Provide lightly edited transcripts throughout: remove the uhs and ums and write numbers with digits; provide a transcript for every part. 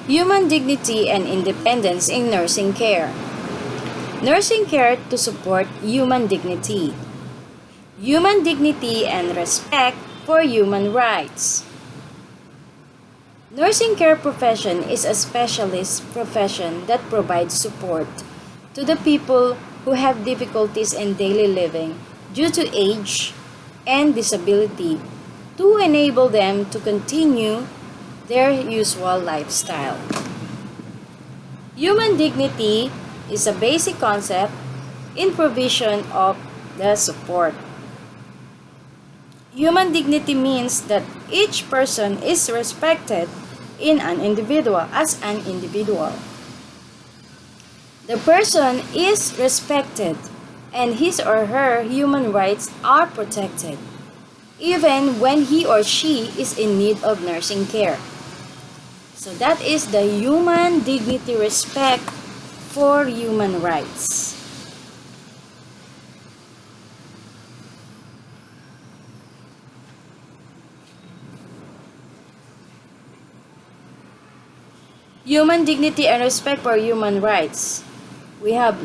Human dignity and independence in nursing care. Nursing care to support human dignity. Human dignity and respect for human rights. Nursing care profession is a specialist profession that provides support to the people who have difficulties in daily living due to age and disability to enable them to continue their usual lifestyle. Human dignity is a basic concept in provision of the support. Human dignity means that each person is respected as an individual. The person is respected and his or her human rights are protected, even when he or she is in need of nursing care. So that is the human dignity, respect for human rights. Human dignity and respect for human rights. We have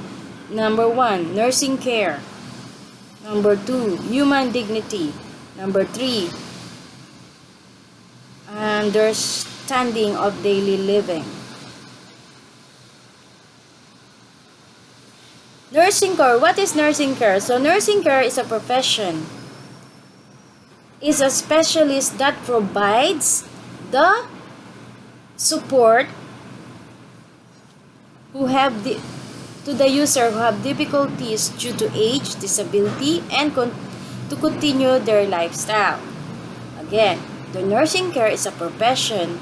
number 1, nursing care. Number 2, human dignity. Number 3, understanding of daily living. Nursing care. What is nursing care? So nursing care is a profession. Is a specialist that provides the support to the user who have difficulties due to age, disability, and to continue their lifestyle. Again, the nursing care is a profession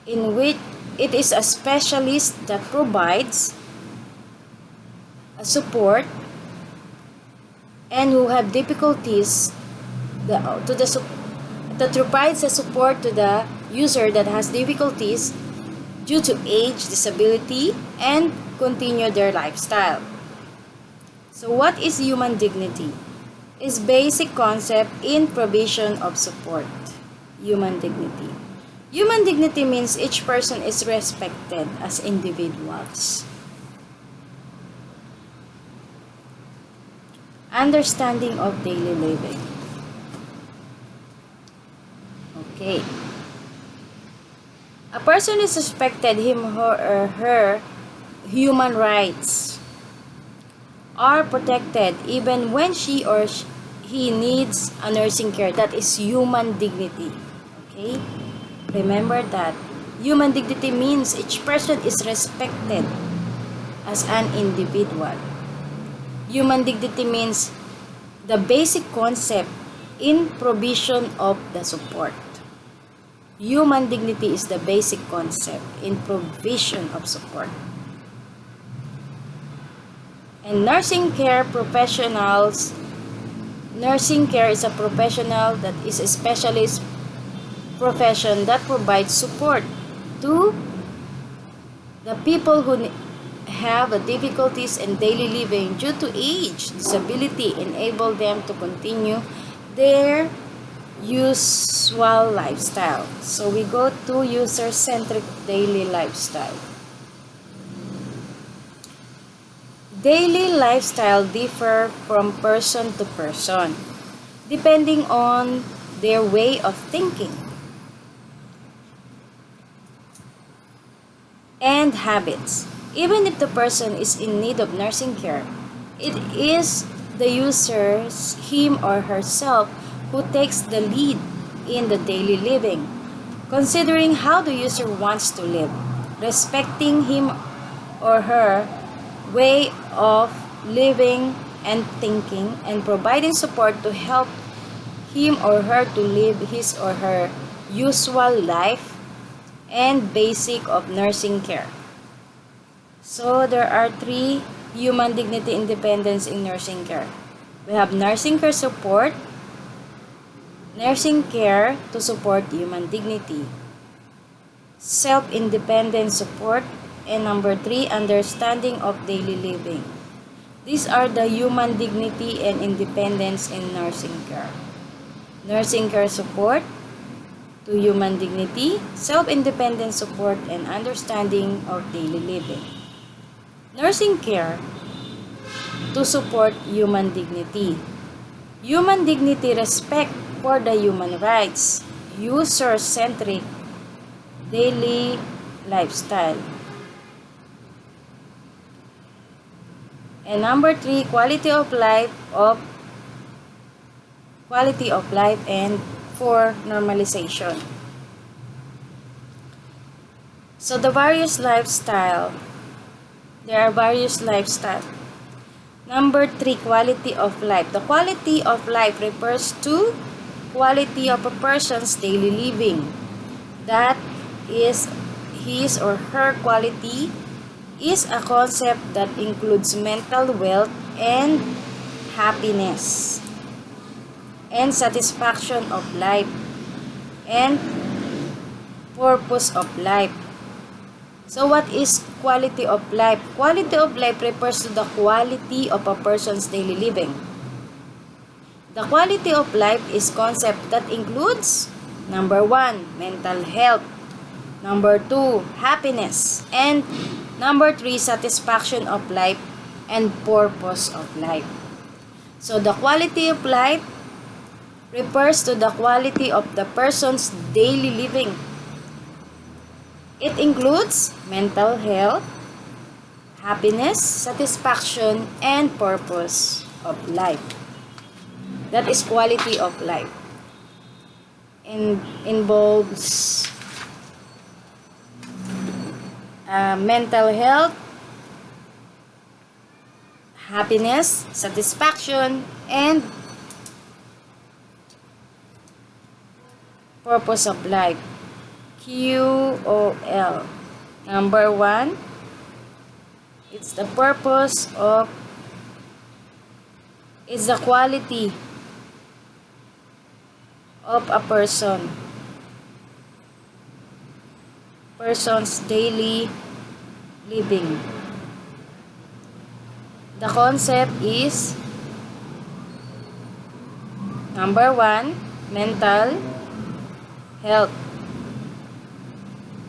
in which it is a specialist that provides a support and who have difficulties that provides a support to the user that has difficulties due to age, disability, and continue their lifestyle. So what is human dignity? Is basic concept in provision of support. Human dignity. Human dignity means each person is respected as individuals. Understanding of daily living. Okay. A person is respected him or her human rights are protected even when she or he needs a nursing care. That is human dignity. Okay? Remember that. Human dignity means each person is respected as an individual. Human dignity means the basic concept in provision of the support. Human dignity is the basic concept in provision of support. And nursing care professionals, nursing care is a professional that is a specialist profession that provides support to the people who have difficulties in daily living due to age, disability, enable them to continue their usual lifestyle. So we go to user-centric daily lifestyle. Daily lifestyle differ from person to person, depending on their way of thinking and habits. Even if the person is in need of nursing care, it is the user, him or herself, who takes the lead in the daily living, considering how the user wants to live, respecting him or her way of living and thinking, and providing support to help him or her to live his or her usual life and basic of nursing care. So there are 3 human dignity independence in nursing care. We have nursing care support, nursing care to support human dignity, self-independent support, and number 3, understanding of daily living. These are the human dignity and independence in nursing care. Nursing care support to human dignity, self-independent support, and understanding of daily living. Nursing care to support human dignity. Human dignity, respect for the human rights, user-centric daily lifestyle. And number 3, quality of life and for normalization. So there are various lifestyle. Number 3, quality of life. The quality of life refers to quality of a person's daily living. That is his or her quality is a concept that includes mental wealth and happiness and satisfaction of life and purpose of life. So what is quality of life? Quality of life refers to the quality of a person's daily living. The quality of life is concept that includes number 1, mental health, number 2, happiness, and number 3, satisfaction of life and purpose of life. So the quality of life refers to the quality of the person's daily living. It includes mental health, happiness, satisfaction, and purpose of life. That is quality of life. Involves mental health, happiness, satisfaction, and purpose of life. QOL. Number 1, it's the purpose of, it's the quality of a person's daily living. The concept is number 1, mental health.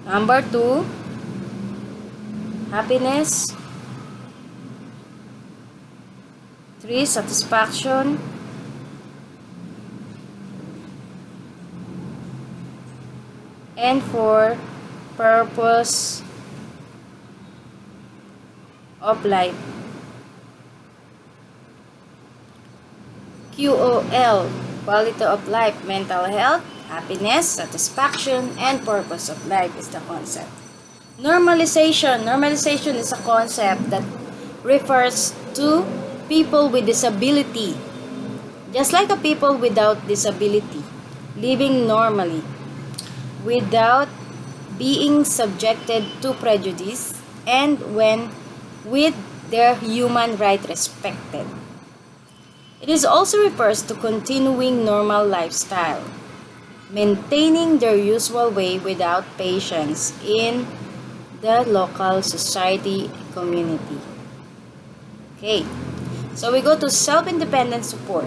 Number 2, happiness. 3, satisfaction. And 4, purpose of life. QOL, quality of life, mental health, happiness, satisfaction, and purpose of life is the concept. Normalization. Normalization is a concept that refers to people with disability. Just like the people without disability, living normally, without being subjected to prejudice, and with their human right respected. It is also refers to continuing normal lifestyle, maintaining their usual way without patience in the local society community. Okay, so we go to self-independent support.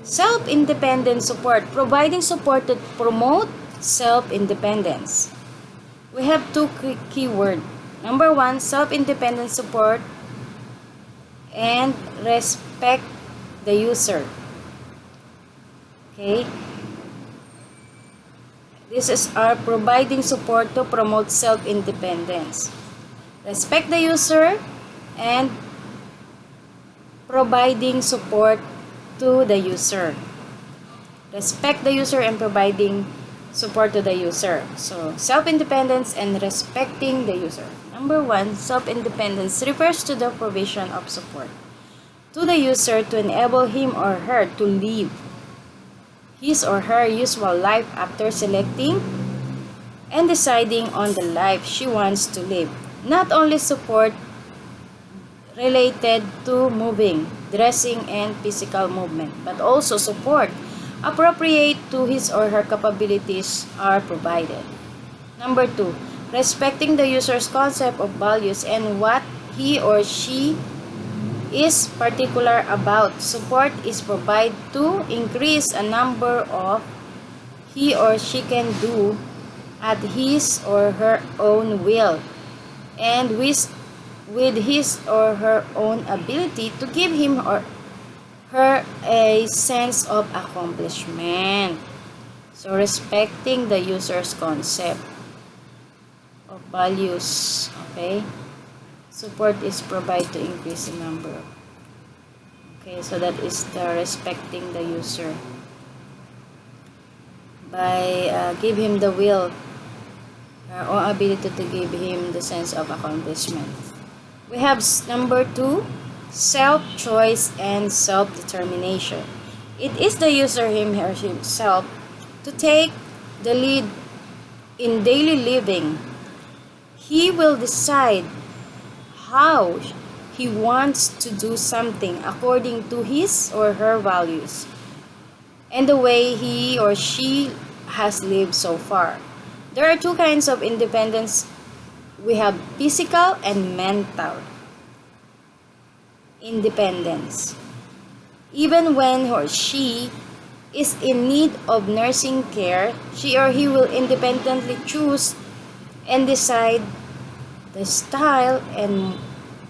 Self-independent support, providing support to promote self-independence. We have 2 key words. Number 1, self-independent support and respect the user. Okay. This is our providing support to promote self-independence. Respect the user and providing support to the user. Respect the user and providing support to the user. So, self-independence and respecting the user. Number 1, self-independence refers to the provision of support to the user to enable him or her to live his or her usual life after selecting and deciding on the life she wants to live. Not only support related to moving, dressing, and physical movement, but also support appropriate to his or her capabilities are provided. Number 2, respecting the user's concept of values and what he or she is particular about. Support is provided to increase a number of he or she can do at his or her own will and with his or her own ability to give him or her a sense of accomplishment. So respecting the user's concept of values, okay? Support is provided to increase the number. Okay, so that is the respecting the user by give him the will or ability to give him the sense of accomplishment. We have number 2, self-choice and self-determination. It is the user him or himself to take the lead in daily living. He will decide how he wants to do something according to his or her values and the way he or she has lived so far. There are two kinds of independence. We have physical and mental independence. Even when he or she is in need of nursing care, she or he will independently choose and decide the style and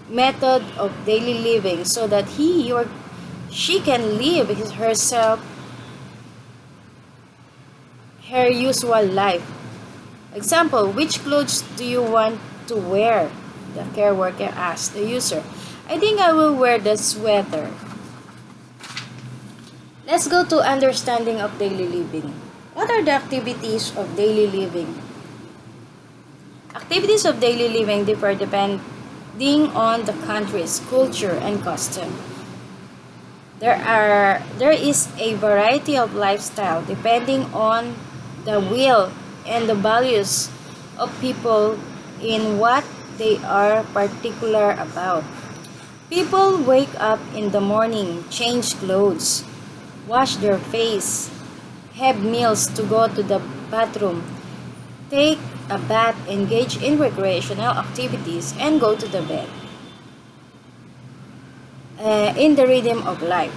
method of daily living so that he or she can live herself her usual life. Example, which clothes do you want to wear? The care worker asks the user. I think I will wear the sweater. Let's go to understanding of daily living. What are the activities of daily living? Activities of daily living differ depending on the country's culture and custom. There is a variety of lifestyle depending on the will and the values of people in what they are particular about. People wake up in the morning, change clothes, wash their face, have meals to go to the bathroom, take a bath, engage in recreational activities, and go to the bed. In the rhythm of life.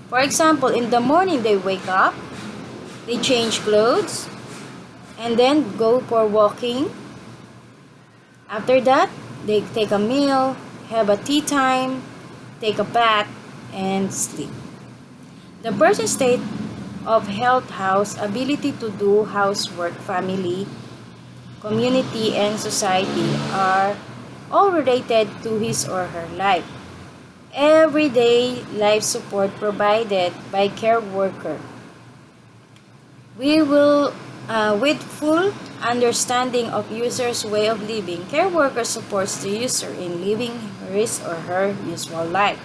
For example, in the morning they wake up, they change clothes, and then go for walking. After that, they take a meal, have a tea time, take a bath, and sleep. The person's state of health, house, ability to do housework, family, community, and society are all related to his or her life. Everyday life support provided by care worker. We will, with full understanding of user's way of living, care worker supports the user in living his or her usual life.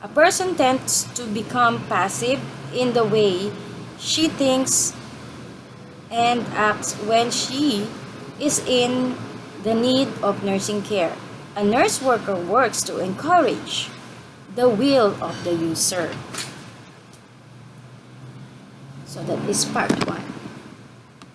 A person tends to become passive in the way she thinks and acts when she is in the need of nursing care. A nurse worker works to encourage the will of the user. So that is part 1.